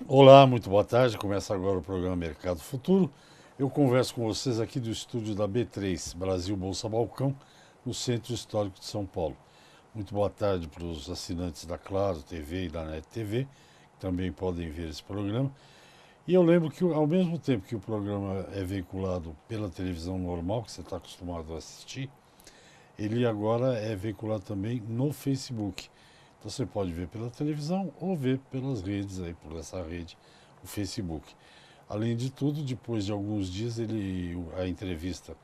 Olá, muito boa tarde. Começa agora o programa Mercado Futuro. Eu converso com vocês aqui do estúdio da B3, Brasil Bolsa Balcão, no Centro Histórico de São Paulo. Muito boa tarde para os assinantes da Claro TV e da NET TV, que também podem ver esse programa. E eu lembro que, ao mesmo tempo que o programa é veiculado pela televisão normal, que você está acostumado a assistir, ele agora é veiculado também no Facebook. Então você pode ver pela televisão ou ver pelas redes aí, por essa rede, o Facebook. Além de tudo, depois de alguns dias a entrevista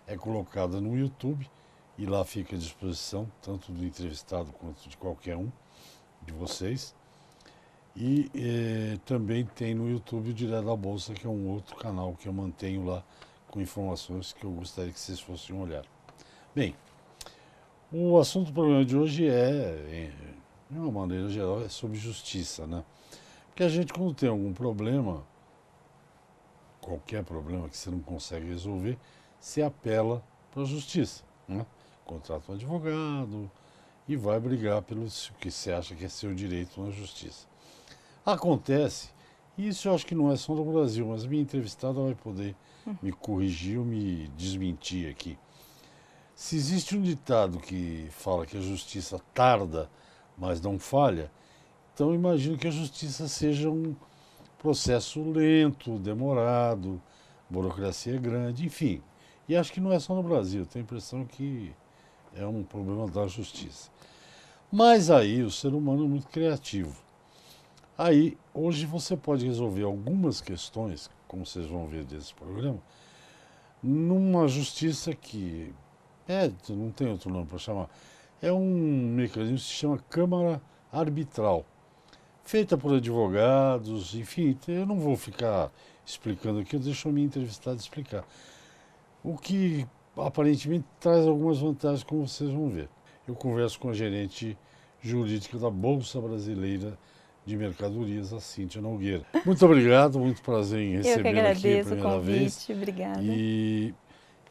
é colocada no YouTube e lá fica à disposição, tanto do entrevistado quanto de qualquer um de vocês. E também tem no YouTube o Direto da Bolsa, que é um outro canal que eu mantenho lá com informações que eu gostaria que vocês fossem olhar. Bem, o assunto do programa de hoje de uma maneira geral, é sobre justiça, né? Porque a gente, quando tem algum problema, qualquer problema que você não consegue resolver, se apela para a justiça, né? Contrata um advogado e vai brigar pelo que você acha que é seu direito na justiça. Acontece, e isso eu acho que não é só no Brasil, mas a minha entrevistada vai poder me corrigir ou me desmentir aqui. Se existe um ditado que fala que a justiça tarda, mas não falha, então eu imagino que a justiça seja um processo lento, demorado, burocracia grande, enfim. E acho que não é só no Brasil, tenho a impressão que é um problema da justiça. Mas aí o ser humano é muito criativo. Aí, hoje você pode resolver algumas questões, como vocês vão ver desse programa, numa justiça que não tem outro nome para chamar. É um mecanismo que se chama Câmara Arbitral, feita por advogados, enfim, eu não vou ficar explicando aqui, eu deixo a minha entrevistada explicar. O que aparentemente traz algumas vantagens, como vocês vão ver. Eu converso com a gerente jurídica da Bolsa Brasileira de Mercadorias, a Cíntia Nogueira. Muito obrigado, muito prazer em Eu que recebê-la aqui a agradeço o primeira vez. convite, obrigada. E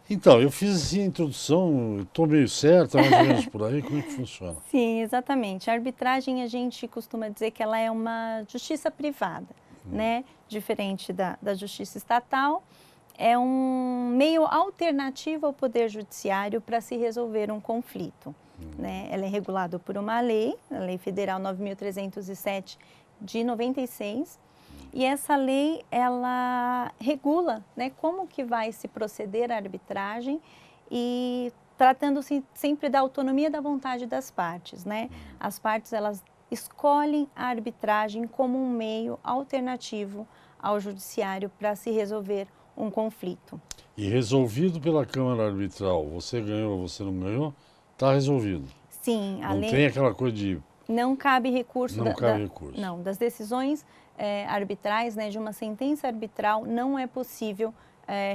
então, eu fiz assim a introdução, estou meio certo, é mais ou menos por aí, como é que funciona? Sim, exatamente. A arbitragem, a gente costuma dizer que ela é uma justiça privada, né? Diferente da justiça estatal, é um meio alternativo ao Poder Judiciário para se resolver um conflito, né? Ela é regulada por uma lei, a Lei Federal 9.307 de 96, e essa lei, ela regula, né, como que vai se proceder à arbitragem e tratando-se sempre da autonomia da vontade das partes, né? As partes, elas escolhem a arbitragem como um meio alternativo ao judiciário para se resolver um conflito. E resolvido pela Câmara Arbitral, você ganhou ou você não ganhou, está resolvido. Sim, a Não tem lei aquela coisa de não cabe recurso não cabe recurso. não, das decisões arbitrais, né, de uma sentença arbitral, não é possível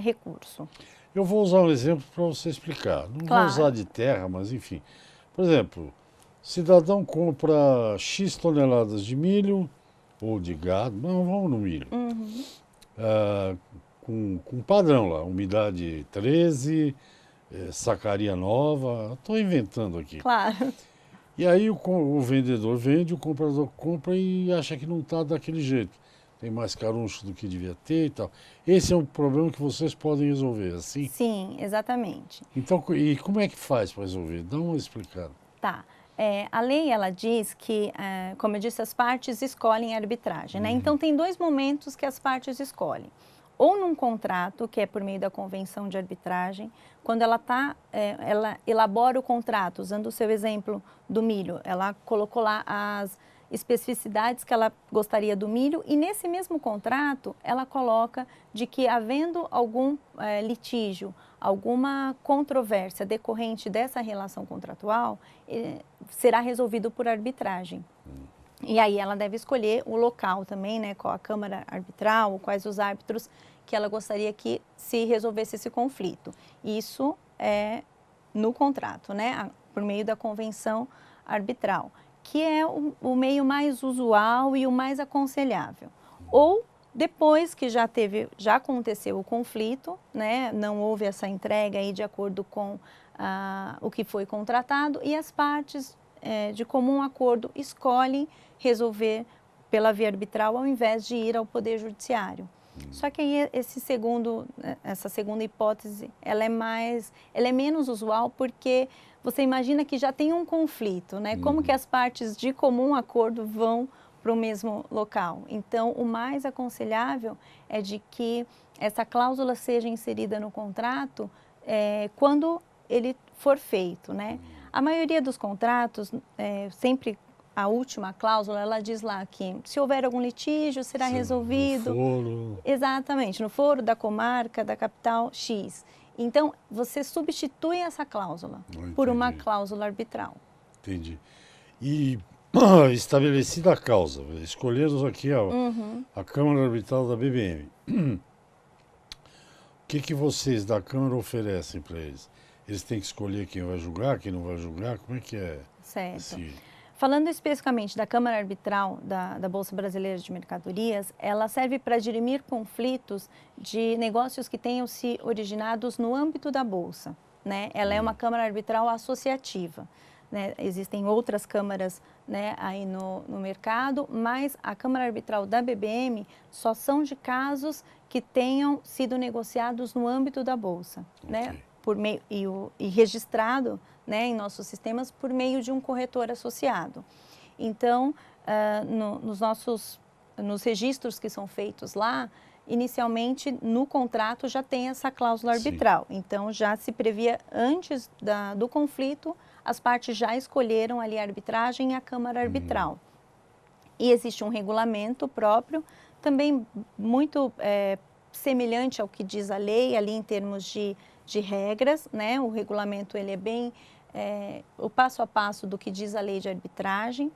recurso. Eu vou usar um exemplo para você explicar. Não vou usar Claro. de terra, mas enfim. Por exemplo, cidadão compra X toneladas de milho ou de gado, não, vamos no milho, Uhum. ah, com padrão lá, umidade 13, sacaria nova, estou inventando aqui. Claro. E aí o vendedor vende, o comprador compra e acha que não está daquele jeito. Tem mais caruncho do que devia ter e tal. Esse é um problema que vocês podem resolver, assim? Sim, exatamente. Então, e como é que faz para resolver? Dá uma explicada. Tá. A lei, ela diz que, como eu disse, as partes escolhem a arbitragem, né? Então, tem dois momentos que as partes escolhem. Ou num contrato, que é por meio da convenção de arbitragem, quando ela elabora o contrato, usando o seu exemplo do milho, ela colocou lá as especificidades que ela gostaria do milho e nesse mesmo contrato ela coloca de que havendo algum litígio, alguma controvérsia decorrente dessa relação contratual, será resolvido por arbitragem. E aí ela deve escolher o local também, né, qual a Câmara Arbitral, quais os árbitros que ela gostaria que se resolvesse esse conflito. Isso é no contrato, né, por meio da convenção arbitral, que é o meio mais usual e o mais aconselhável. Ou depois que já aconteceu o conflito, né, não houve essa entrega aí de acordo com o que foi contratado e as partes de comum acordo escolhem resolver pela via arbitral ao invés de ir ao Poder Judiciário. Só que aí essa segunda hipótese, ela é menos usual porque você imagina que já tem um conflito, né? Como que as partes de comum acordo vão para o mesmo local? Então, o mais aconselhável é de que essa cláusula seja inserida no contrato quando ele for feito, né? A maioria dos contratos, sempre a última cláusula, ela diz lá que se houver algum litígio, será resolvido. No foro. Exatamente, no foro da comarca, da capital X. Então, você substitui essa cláusula por uma cláusula arbitral. Entendi. E estabelecida a causa, escolhemos aqui a Câmara Arbitral da BBM. O que vocês da Câmara oferecem para eles? Eles têm que escolher quem vai julgar, quem não vai julgar? Como é que é? Certo. Falando especificamente da Câmara Arbitral da Bolsa Brasileira de Mercadorias, ela serve para dirimir conflitos de negócios que tenham se originados no âmbito da Bolsa, né? Ela é uma Câmara Arbitral associativa, né? Existem outras câmaras, né, aí no mercado, mas a Câmara Arbitral da BBM só são de casos que tenham sido negociados no âmbito da Bolsa, né? Por meio, e registrado, né, em nossos sistemas por meio de um corretor associado. Então, nos registros que são feitos lá, inicialmente no contrato já tem essa cláusula arbitral. Sim. Então, já se previa antes do conflito, as partes já escolheram ali a arbitragem e a Câmara Arbitral. E existe um regulamento próprio, também muito semelhante ao que diz a lei, ali em termos de regras, né? O regulamento ele é bem o passo a passo do que diz a lei de arbitragem,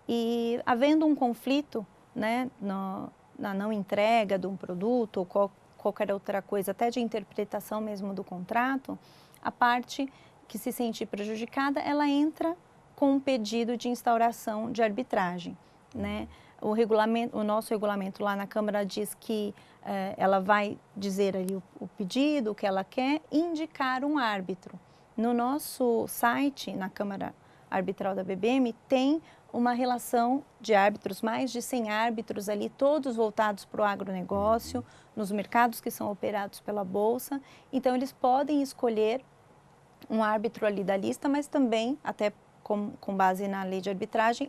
e havendo um conflito, né, na não entrega de um produto ou qualquer outra coisa, até de interpretação mesmo do contrato, a parte que se sentir prejudicada, ela entra com um pedido de instauração de arbitragem, né? O nosso regulamento lá na Câmara diz que ela vai dizer ali o pedido, o que ela quer, e indicar um árbitro. No nosso site, na Câmara Arbitral da BBM, tem uma relação de árbitros, mais de 100 árbitros ali, todos voltados para o agronegócio, nos mercados que são operados pela Bolsa. Então, eles podem escolher um árbitro ali da lista, mas também, até com base na lei de arbitragem,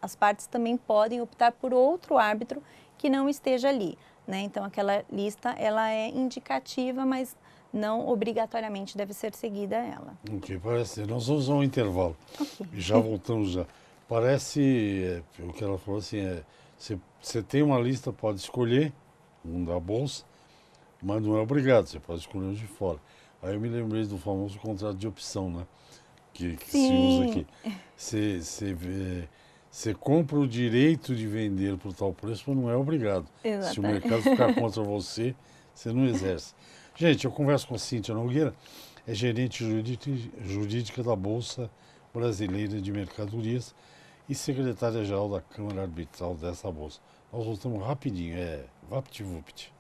as partes também podem optar por outro árbitro que não esteja ali, né? Então, aquela lista, ela é indicativa, mas não obrigatoriamente deve ser seguida ela. Ok, parece. Nós vamos a um intervalo. Okay. Já voltamos já. Parece, o que ela falou assim, você tem uma lista, pode escolher um da Bolsa, mas não é obrigado, você pode escolher um de fora. Aí eu me lembrei do famoso contrato de opção, né? Que se usa aqui. Você compra o direito de vender por tal preço, mas não é obrigado. Exatamente. Se o mercado ficar contra você, você não exerce. Gente, eu converso com a Cíntia Nogueira, é gerente jurídica da Bolsa Brasileira de Mercadorias e secretária-geral da Câmara Arbitral dessa Bolsa. Nós voltamos rapidinho, VaptVupt.